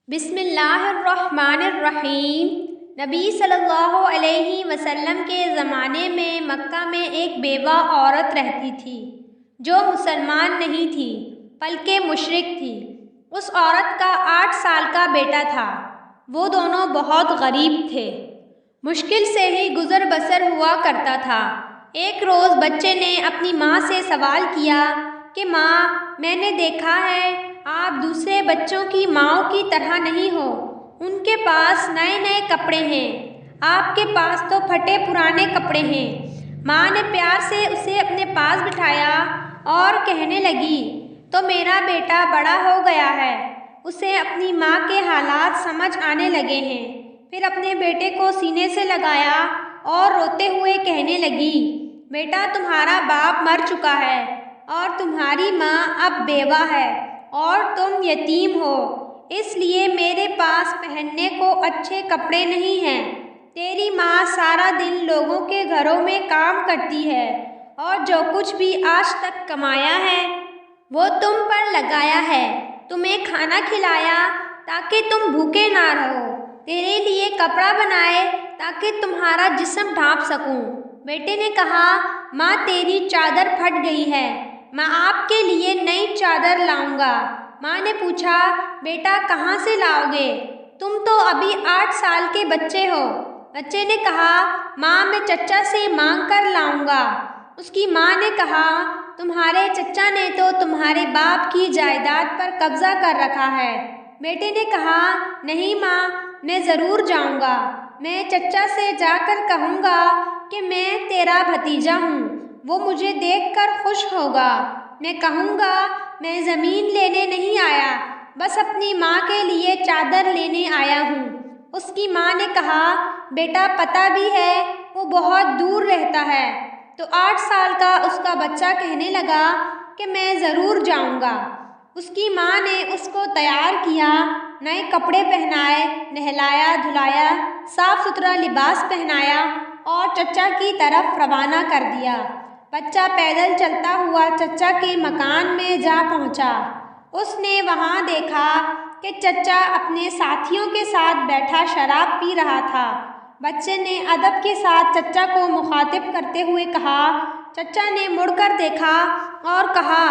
بسم اللہ الرحمن الرحیم۔ نبی صلی اللہ علیہ وسلم کے زمانے میں مکہ میں ایک بیوہ عورت رہتی تھی جو مسلمان نہیں تھی بلکہ مشرک تھی۔ اس عورت کا 8 سال کا بیٹا تھا۔ وہ دونوں بہت غریب تھے، مشکل سے ہی گزر بسر ہوا کرتا تھا۔ ایک روز بچے نے اپنی ماں سے سوال کیا کہ ماں، میں نے دیکھا ہے آپ دوسرے بچوں کی ماؤں کی طرح نہیں ہو۔ ان کے پاس نئے نئے کپڑے ہیں، آپ کے پاس تو پھٹے پرانے کپڑے ہیں۔ ماں نے پیار سے اسے اپنے پاس بٹھایا اور کہنے لگی، تو میرا بیٹا بڑا ہو گیا ہے، اسے اپنی ماں کے حالات سمجھ آنے لگے ہیں۔ پھر اپنے بیٹے کو سینے سے لگایا اور روتے ہوئے کہنے لگی، بیٹا تمہارا باپ مر چکا ہے اور تمہاری ماں اب بیوہ ہے اور تم یتیم ہو، اس لیے میرے پاس پہننے کو اچھے کپڑے نہیں ہیں۔ تیری ماں سارا دن لوگوں کے گھروں میں کام کرتی ہے اور جو کچھ بھی آج تک کمایا ہے وہ تم پر لگایا ہے، تمہیں کھانا کھلایا تاکہ تم بھوکے نہ رہو، تیرے لیے کپڑا بنائے تاکہ تمہارا جسم ڈھانپ سکوں۔ بیٹے نے کہا، ماں تیری چادر پھٹ گئی ہے، میں آپ کے لیے نئی چادر لاؤں گا۔ ماں نے پوچھا، بیٹا کہاں سے لاؤ گے؟ تم تو ابھی 8 سال کے بچے ہو۔ بچے نے کہا، ماں میں چچا سے مانگ کر لاؤں گا۔ اس کی ماں نے کہا، تمہارے چچا نے تو تمہارے باپ کی جائیداد پر قبضہ کر رکھا ہے۔ بیٹے نے کہا، نہیں ماں، میں ضرور جاؤں گا، میں چچا سے جا کر کہوں گا کہ میں تیرا بھتیجا ہوں، وہ مجھے دیکھ کر خوش ہوگا۔ میں کہوں گا میں زمین لینے نہیں آیا، بس اپنی ماں کے لیے چادر لینے آیا ہوں۔ اس کی ماں نے کہا، بیٹا پتہ بھی ہے وہ بہت دور رہتا ہے۔ تو 8 سال کا اس کا بچہ کہنے لگا کہ میں ضرور جاؤں گا۔ اس کی ماں نے اس کو تیار کیا، نئے کپڑے پہنائے، نہلایا دھلایا، صاف ستھرا لباس پہنایا اور چچا کی طرف روانہ کر دیا۔ بچہ پیدل چلتا ہوا چچا کے مکان میں جا پہنچا۔ اس نے وہاں دیکھا کہ چچا اپنے ساتھیوں کے ساتھ بیٹھا شراب پی رہا تھا۔ بچے نے ادب کے ساتھ چچا کو مخاطب کرتے ہوئے کہا۔ چچا نے مڑ کر دیکھا اور کہا،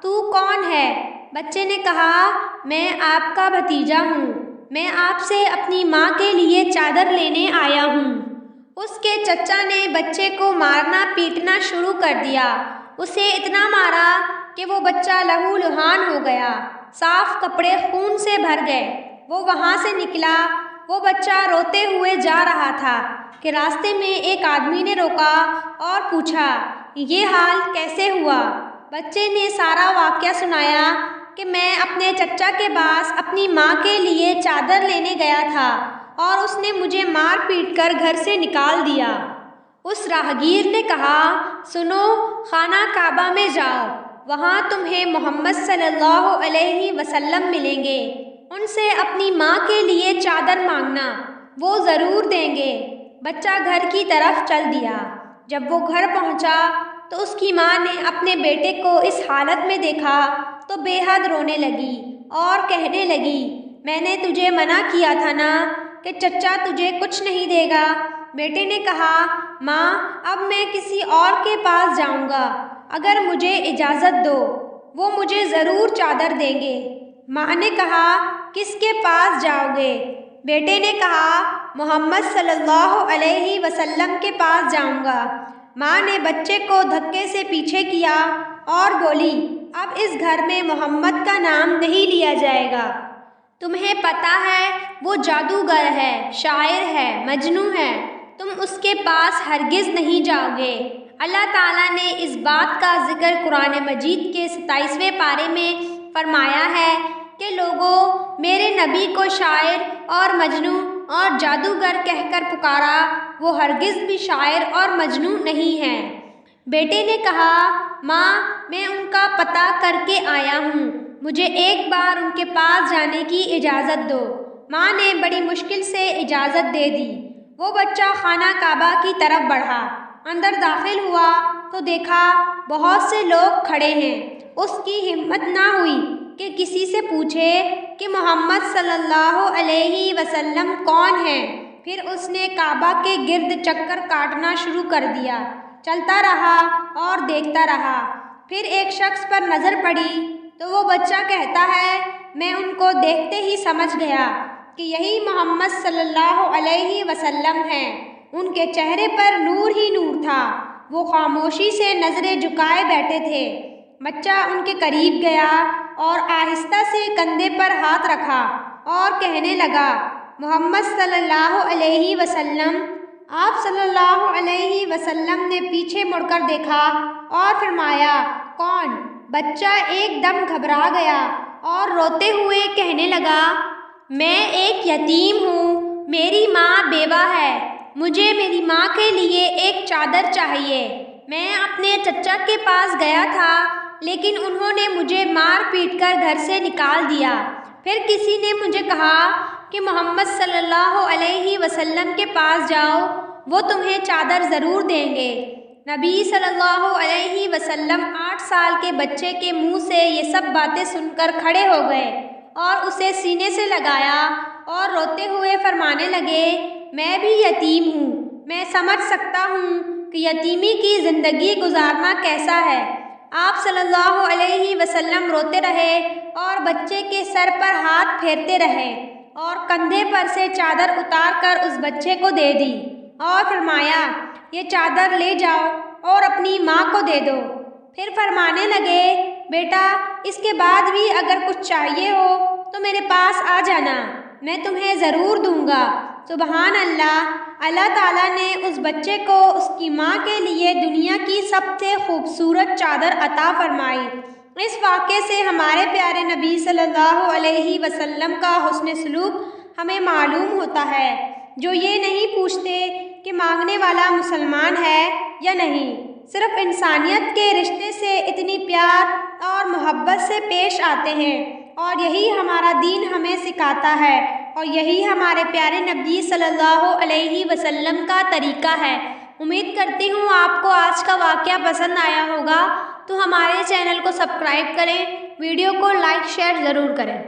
تو کون ہے؟ بچے نے کہا، میں آپ کا بھتیجا ہوں، میں آپ سے اپنی ماں کے لیے چادر لینے آیا ہوں۔ اس کے چچا نے بچے کو مارنا پیٹنا شروع کر دیا، اسے اتنا مارا کہ وہ بچہ لہو لہان ہو گیا، صاف کپڑے خون سے بھر گئے۔ وہ وہاں سے نکلا، وہ بچہ روتے ہوئے جا رہا تھا کہ راستے میں ایک آدمی نے روکا اور پوچھا، یہ حال کیسے ہوا؟ بچے نے سارا واقعہ سنایا کہ میں اپنے چچا کے پاس اپنی ماں کے لیے چادر لینے گیا تھا اور اس نے مجھے مار پیٹ کر گھر سے نکال دیا۔ اس راہگیر نے کہا، سنو، خانہ کعبہ میں جاؤ، وہاں تمہیں محمد صلی اللہ علیہ وسلم ملیں گے، ان سے اپنی ماں کے لیے چادر مانگنا، وہ ضرور دیں گے۔ بچہ گھر کی طرف چل دیا۔ جب وہ گھر پہنچا تو اس کی ماں نے اپنے بیٹے کو اس حالت میں دیکھا تو بے حد رونے لگی اور کہنے لگی، میں نے تجھے منع کیا تھا نا کہ چچا تجھے کچھ نہیں دے گا۔ بیٹے نے کہا، ماں اب میں کسی اور کے پاس جاؤں گا، اگر مجھے اجازت دو، وہ مجھے ضرور چادر دیں گے۔ ماں نے کہا، کس کے پاس جاؤ گے؟ بیٹے نے کہا، محمد صلی اللہ علیہ وسلم کے پاس جاؤں گا۔ ماں نے بچے کو دھکے سے پیچھے کیا اور بولی، اب اس گھر میں محمد کا نام نہیں لیا جائے گا۔ تمہیں پتہ ہے وہ جادوگر ہے، شاعر ہے، مجنوں ہے، تم اس کے پاس ہرگز نہیں جاؤ گے۔ اللہ تعالیٰ نے اس بات کا ذکر قرآن مجید کے 27ویں پارے میں فرمایا ہے کہ لوگوں، میرے نبی کو شاعر اور مجنوں اور جادوگر کہہ کر پکارا، وہ ہرگز بھی شاعر اور مجنوں نہیں ہیں۔ بیٹے نے کہا، ماں میں ان کا پتہ کر کے آیا ہوں، مجھے ایک بار ان کے پاس جانے کی اجازت دو۔ ماں نے بڑی مشکل سے اجازت دے دی۔ وہ بچہ خانہ کعبہ کی طرف بڑھا، اندر داخل ہوا تو دیکھا بہت سے لوگ کھڑے ہیں۔ اس کی ہمت نہ ہوئی کہ کسی سے پوچھے کہ محمد صلی اللہ علیہ وسلم کون ہیں۔ پھر اس نے کعبہ کے گرد چکر کاٹنا شروع کر دیا، چلتا رہا اور دیکھتا رہا۔ پھر ایک شخص پر نظر پڑی تو وہ بچہ کہتا ہے، میں ان کو دیکھتے ہی سمجھ گیا کہ یہی محمد صلی اللہ علیہ وسلم ہیں۔ ان کے چہرے پر نور ہی نور تھا، وہ خاموشی سے نظریں جھکائے بیٹھے تھے۔ بچہ ان کے قریب گیا اور آہستہ سے کندھے پر ہاتھ رکھا اور کہنے لگا، محمد صلی اللہ علیہ وسلم۔ آپ صلی اللہ علیہ وسلم نے پیچھے مڑ کر دیکھا اور فرمایا، کون؟ بچہ ایک دم گھبرا گیا اور روتے ہوئے کہنے لگا، میں ایک یتیم ہوں، میری ماں بیوہ ہے، مجھے میری ماں کے لیے ایک چادر چاہیے۔ میں اپنے چچا کے پاس گیا تھا لیکن انہوں نے مجھے مار پیٹ کر گھر سے نکال دیا۔ پھر کسی نے مجھے کہا کہ محمد صلی اللہ علیہ وسلم کے پاس جاؤ، وہ تمہیں چادر ضرور دیں گے۔ نبی صلی اللہ علیہ وسلم 8 سال کے بچے کے منہ سے یہ سب باتیں سن کر کھڑے ہو گئے اور اسے سینے سے لگایا اور روتے ہوئے فرمانے لگے، میں بھی یتیم ہوں، میں سمجھ سکتا ہوں کہ یتیمی کی زندگی گزارنا کیسا ہے۔ آپ صلی اللہ علیہ وسلم روتے رہے اور بچے کے سر پر ہاتھ پھیرتے رہے اور کندھے پر سے چادر اتار کر اس بچے کو دے دی اور فرمایا، یہ چادر لے جاؤ اور اپنی ماں کو دے دو۔ پھر فرمانے لگے، بیٹا اس کے بعد بھی اگر کچھ چاہیے ہو تو میرے پاس آ جانا، میں تمہیں ضرور دوں گا۔ سبحان اللہ! اللہ تعالیٰ نے اس بچے کو اس کی ماں کے لیے دنیا کی سب سے خوبصورت چادر عطا فرمائی۔ اس واقعے سے ہمارے پیارے نبی صلی اللہ علیہ وسلم کا حسن سلوک ہمیں معلوم ہوتا ہے، جو یہ نہیں پوچھتے کہ مانگنے والا مسلمان ہے یا نہیں، صرف انسانیت کے رشتے سے اتنی پیار اور محبت سے پیش آتے ہیں، اور یہی ہمارا دین ہمیں سکھاتا ہے اور یہی ہمارے پیارے نبی صلی اللہ علیہ وسلم کا طریقہ ہے۔ امید کرتی ہوں آپ کو آج کا واقعہ پسند آیا ہوگا، تو ہمارے چینل کو سبسکرائب کریں، ویڈیو کو لائک شیئر ضرور کریں۔